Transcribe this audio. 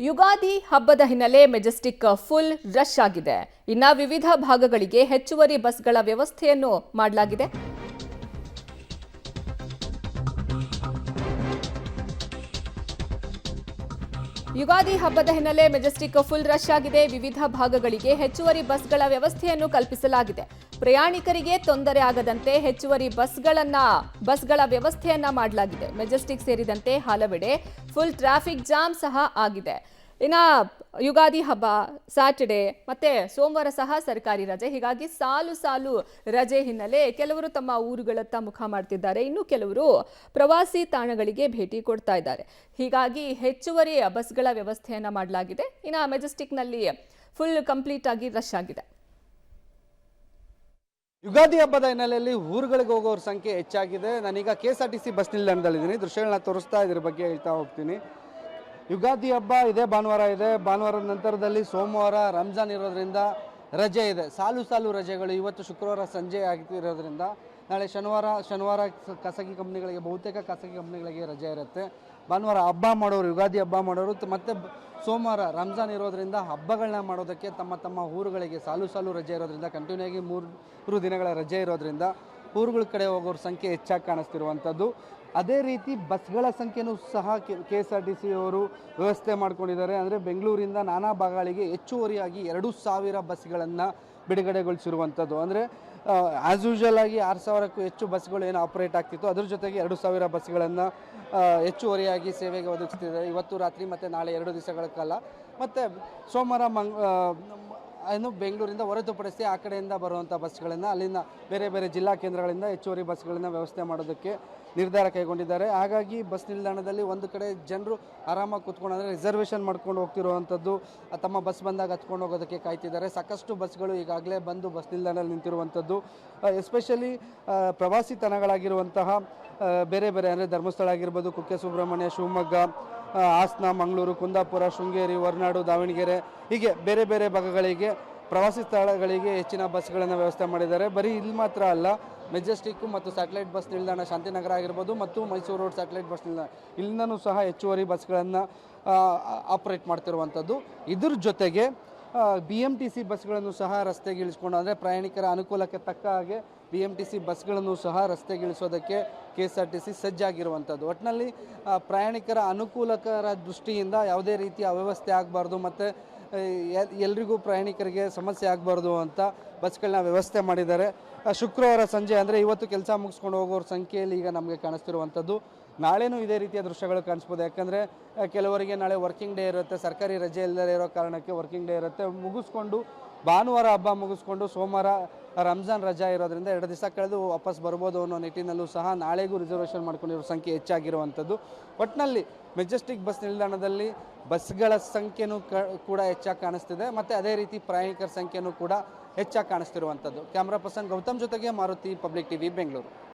ಯುಗಾದಿ ಹಬ್ಬದ ಹಿನ್ನೆಲೆ Majestic full rush ಆಗಿದೆ. ಇನ್ನು ವಿವಿಧ ಭಾಗಗಳಿಗೆ ಹೆಚ್ಚುವರಿ ಬಸ್ಗಳ ವ್ಯವಸ್ಥೆಯನ್ನು ಮಾಡಲಾಗಿದೆ. ಯುಗಾದಿ ಹಬ್ಬದ ಹಿನ್ನೆಲೆ ಮೆಜೆಸ್ಟಿಕ್ ಫುಲ್ ರಶ್ ಆಗಿದೆ. ವಿವಿಧ ಭಾಗಗಳಿಗೆ ಹೆಚ್ಚುವರಿ ಬಸ್ಗಳ ವ್ಯವಸ್ಥೆಯನ್ನು ಕಲ್ಪಿಸಲಾಗಿದೆ. ಪ್ರಯಾಣಿಕರಿಗೆ ತೊಂದರೆ ಆಗದಂತೆ ಹೆಚ್ಚುವರಿ ಬಸ್ಗಳ ವ್ಯವಸ್ಥೆಯನ್ನ ಮಾಡಲಾಗಿದೆ. ಮೆಜೆಸ್ಟಿಕ್ ಸೇರಿದಂತೆ ಹಲವೆಡೆ ಫುಲ್ ಟ್ರಾಫಿಕ್ ಜಾಮ್ ಸಹ ಆಗಿದೆ. ಇನ್ನು ಯುಗಾದಿ ಹಬ್ಬ ಸ್ಯಾಟರ್ಡೆ ಮತ್ತೆ ಸೋಮವಾರ ಸಹ ಸರ್ಕಾರಿ ರಜೆ. ಹೀಗಾಗಿ ಸಾಲು ರಜೆ ಹಿನ್ನೆಲೆ ಕೆಲವರು ತಮ್ಮ ಊರುಗಳತ್ತ ಮುಖ ಮಾಡ್ತಿದ್ದಾರೆ. ಇನ್ನು ಕೆಲವರು ಪ್ರವಾಸಿ ತಾಣಗಳಿಗೆ ಭೇಟಿ ಕೊಡ್ತಾ ಇದ್ದಾರೆ. ಹೀಗಾಗಿ ಹೆಚ್ಚುವರಿ ಬಸ್ಗಳ ವ್ಯವಸ್ಥೆಯನ್ನ ಮಾಡಲಾಗಿದೆ. ಇನ್ನು ಮೆಜೆಸ್ಟಿಕ್ನಲ್ಲಿ ಫುಲ್ ಕಂಪ್ಲೀಟ್ ಆಗಿ ರಶ್ ಆಗಿದೆ. ಯುಗಾದಿ ಹಬ್ಬದ ಹಿನ್ನೆಲೆಯಲ್ಲಿ ಊರುಗಳಿಗೆ ಹೋಗೋರ ಸಂಖ್ಯೆ ಹೆಚ್ಚಾಗಿದೆ. ನಾನೀಗ KSRTC ಬಸ್ ನಿಲ್ದಾಣದಲ್ಲಿದ್ದೀನಿ. ದೃಶ್ಯಗಳನ್ನ ತೋರಿಸ್ತಾ ಇದ್ರ ಬಗ್ಗೆ ಹೇಳ್ತಾ ಹೋಗ್ತೀನಿ. ಯುಗಾದಿ ಹಬ್ಬ ಇದೇ ಭಾನುವಾರ ಇದೆ. ಭಾನುವಾರದ ನಂತರದಲ್ಲಿ ಸೋಮವಾರ ರಂಜಾನ್ ಇರೋದ್ರಿಂದ ರಜೆ ಇದೆ. ಸಾಲು ರಜೆಗಳು. ಇವತ್ತು ಶುಕ್ರವಾರ ಸಂಜೆ ಆಗಿರೋದ್ರಿಂದ ನಾಳೆ ಶನಿವಾರ ಖಾಸಗಿ ಕಂಪ್ನಿಗಳಿಗೆ, ಬಹುತೇಕ ಖಾಸಗಿ ಕಂಪ್ನಿಗಳಿಗೆ ರಜೆ ಇರುತ್ತೆ. ಭಾನುವಾರ ಹಬ್ಬ ಮಾಡೋರು, ಯುಗಾದಿ ಹಬ್ಬ ಮಾಡೋರು ಮತ್ತು ಸೋಮವಾರ ರಂಜಾನ್ ಇರೋದ್ರಿಂದ ಹಬ್ಬಗಳನ್ನ ಮಾಡೋದಕ್ಕೆ ತಮ್ಮ ಊರುಗಳಿಗೆ ಸಾಲು ರಜೆ ಇರೋದ್ರಿಂದ, ಕಂಟಿನ್ಯೂ ಆಗಿ ಮೂರು ದಿನಗಳ ರಜೆ ಇರೋದ್ರಿಂದ ಊರುಗಳ ಕಡೆ ಹೋಗೋರ ಸಂಖ್ಯೆ ಹೆಚ್ಚಾಗಿ ಕಾಣಿಸ್ತಿರುವಂಥದ್ದು. ಅದೇ ರೀತಿ ಬಸ್ಗಳ ಸಂಖ್ಯೆನೂ ಸಹ KSRTC ಅವರು ವ್ಯವಸ್ಥೆ ಮಾಡ್ಕೊಂಡಿದ್ದಾರೆ. ಅಂದರೆ ಬೆಂಗಳೂರಿಂದ ನಾನಾ ಭಾಗಗಳಿಗೆ ಹೆಚ್ಚುವರಿಯಾಗಿ 2000 ಬಸ್ಗಳನ್ನು ಬಿಡುಗಡೆಗೊಳಿಸಿರುವಂಥದ್ದು. ಅಂದರೆ ಆ್ಯಸ್ ಯೂಶುವಲ್ ಆಗಿ 6000ಕ್ಕೂ ಹೆಚ್ಚು ಬಸ್ಗಳು ಏನು ಆಪರೇಟ್ ಆಗ್ತಿತ್ತು, ಅದ್ರ ಜೊತೆಗೆ 2000 ಬಸ್ಗಳನ್ನು ಹೆಚ್ಚುವರಿಯಾಗಿ ಸೇವೆಗೆ ಒದಗಿಸ್ತಿದ್ದಾರೆ ಇವತ್ತು ರಾತ್ರಿ ಮತ್ತು ನಾಳೆ 2 ದಿವಸಗಳ ಕಾಲ. ಮತ್ತು ಸೋಮವಾರ ಬೆಂಗಳೂರಿಂದ ಹೊರತುಪಡಿಸಿ ಆ ಕಡೆಯಿಂದ ಬರುವಂಥ ಬಸ್ಗಳನ್ನು ಅಲ್ಲಿಂದ ಬೇರೆ ಜಿಲ್ಲಾ ಕೇಂದ್ರಗಳಿಂದ ಹೆಚ್ಚುವರಿ ಬಸ್ಗಳನ್ನು ವ್ಯವಸ್ಥೆ ಮಾಡೋದಕ್ಕೆ ನಿರ್ಧಾರ ಕೈಗೊಂಡಿದ್ದಾರೆ. ಹಾಗಾಗಿ ಬಸ್ ನಿಲ್ದಾಣದಲ್ಲಿ ಒಂದು ಕಡೆ ಜನರು ಆರಾಮಾಗಿ ಕೂತ್ಕೊಂಡು, ಅಂದರೆ ರಿಸರ್ವೇಷನ್ ಮಾಡ್ಕೊಂಡು ಹೋಗ್ತಿರುವಂಥದ್ದು, ತಮ್ಮ ಬಸ್ ಬಂದಾಗ ಹತ್ಕೊಂಡು ಹೋಗೋದಕ್ಕೆ ಕಾಯ್ತಿದ್ದಾರೆ. ಸಾಕಷ್ಟು ಬಸ್ಗಳು ಈಗಾಗಲೇ ಬಂದು ಬಸ್ ನಿಲ್ದಾಣದಲ್ಲಿ ನಿಂತಿರುವಂಥದ್ದು. ಎಸ್ಪೆಷಲಿ ಪ್ರವಾಸಿ ತಾಣಗಳಾಗಿರುವಂತಹ ಬೇರೆ ಅಂದರೆ ಧರ್ಮಸ್ಥಳ ಆಗಿರ್ಬೋದು, ಕುಕ್ಕೆ ಸುಬ್ರಹ್ಮಣ್ಯ, ಶಿವಮೊಗ್ಗ, ಹಾಸನ, ಮಂಗಳೂರು, ಕುಂದಾಪುರ, ಶೃಂಗೇರಿ, ಹೊರನಾಡು, ದಾವಣಗೆರೆ, ಹೀಗೆ ಬೇರೆ ಭಾಗಗಳಿಗೆ, ಪ್ರವಾಸಿ ಸ್ಥಳಗಳಿಗೆ ಹೆಚ್ಚಿನ ಬಸ್ಗಳನ್ನು ವ್ಯವಸ್ಥೆ ಮಾಡಿದ್ದಾರೆ. ಬರೀ ಇಲ್ಲಿ ಮಾತ್ರ ಅಲ್ಲ, ಮೆಜೆಸ್ಟಿಕ್ಕು ಮತ್ತು ಸ್ಯಾಟಲೈಟ್ ಬಸ್ ನಿಲ್ದಾಣ ಶಾಂತಿನಗರ ಆಗಿರ್ಬೋದು ಮತ್ತು ಮೈಸೂರು ರೋಡ್ ಸ್ಯಾಟಲೈಟ್ ಬಸ್ ನಿಲ್ದಾಣ, ಇಲ್ಲಿಂದನೂ ಸಹ ಹೆಚ್ಚುವರಿ ಬಸ್ಗಳನ್ನು ಆಪರೇಟ್ ಮಾಡ್ತಿರುವಂಥದ್ದು. ಇದ್ರ ಜೊತೆಗೆ BMTC ಬಸ್ಗಳನ್ನು ಸಹ ರಸ್ತೆಗೆ ಇಳಿಸ್ಕೊಂಡು, ಅಂದರೆ ಪ್ರಯಾಣಿಕರ ಅನುಕೂಲಕ್ಕೆ ತಕ್ಕ ಹಾಗೆ BMTC ಬಸ್ಗಳನ್ನು ಸಹ ರಸ್ತೆಗೆ ಇಳಿಸೋದಕ್ಕೆ KSRTC ಸಜ್ಜಾಗಿರುವಂಥದ್ದು. ಒಟ್ಟಿನಲ್ಲಿ ಪ್ರಯಾಣಿಕರ ಅನುಕೂಲಕರ ದೃಷ್ಟಿಯಿಂದ ಯಾವುದೇ ರೀತಿಯ ಅವ್ಯವಸ್ಥೆ ಆಗಬಾರ್ದು ಮತ್ತು ಎಲ್ರಿಗೂ ಪ್ರಯಾಣಿಕರಿಗೆ ಸಮಸ್ಯೆ ಆಗಬಾರ್ದು ಅಂತ ಬಸ್ಗಳನ್ನ ವ್ಯವಸ್ಥೆ ಮಾಡಿದ್ದಾರೆ. ಶುಕ್ರವಾರ ಸಂಜೆ, ಅಂದರೆ ಇವತ್ತು ಕೆಲಸ ಮುಗಿಸ್ಕೊಂಡು ಹೋಗೋರ ಸಂಖ್ಯೆಯಲ್ಲಿ ಈಗ ನಮಗೆ ಕಾಣಿಸ್ತಿರುವಂಥದ್ದು. ನಾಳೆನೂ ಇದೇ ರೀತಿಯ ದೃಶ್ಯಗಳು ಕಾಣಿಸ್ಬೋದು. ಯಾಕಂದರೆ ಕೆಲವರಿಗೆ ನಾಳೆ ವರ್ಕಿಂಗ್ ಡೇ ಇರುತ್ತೆ, ಸರ್ಕಾರಿ ರಜೆ ಇಲ್ಲದೇ ಇರೋ ಕಾರಣಕ್ಕೆ ವರ್ಕಿಂಗ್ ಡೇ ಇರುತ್ತೆ. ಮುಗಿಸ್ಕೊಂಡು ಭಾನುವಾರ ಹಬ್ಬ ಮುಗಿಸ್ಕೊಂಡು ಸೋಮವಾರ ರಂಜಾನ್ ರಜಾ ಇರೋದ್ರಿಂದ 2 ದಿವಸ ಕಳೆದು ವಾಪಸ್ ಬರ್ಬೋದು ಅನ್ನೋ ನಿಟ್ಟಿನಲ್ಲೂ ಸಹ ನಾಳೆಗೂ ರಿಸರ್ವೇಷನ್ ಮಾಡ್ಕೊಂಡಿರೋ ಸಂಖ್ಯೆ ಹೆಚ್ಚಾಗಿರುವಂಥದ್ದು. ಒಟ್ಟಿನಲ್ಲಿ ಮೆಜೆಸ್ಟಿಕ್ ಬಸ್ ನಿಲ್ದಾಣದಲ್ಲಿ ಬಸ್ಗಳ ಸಂಖ್ಯೆನೂ ಕೂಡ ಹೆಚ್ಚಾಗಿ ಕಾಣಿಸ್ತಿದೆ ಮತ್ತು ಅದೇ ರೀತಿ ಪ್ರಯಾಣಿಕರ ಸಂಖ್ಯೆನೂ ಕೂಡ ಹೆಚ್ಚಾಗಿ ಕಾಣಿಸ್ತಿರುವಂಥದ್ದು. ಕ್ಯಾಮ್ರಾ ಪರ್ಸನ್ ಗೌತಮ್ ಜೊತೆಗೆ ಮಾರುತಿ, ಪಬ್ಲಿಕ್ TV, ಬೆಂಗಳೂರು.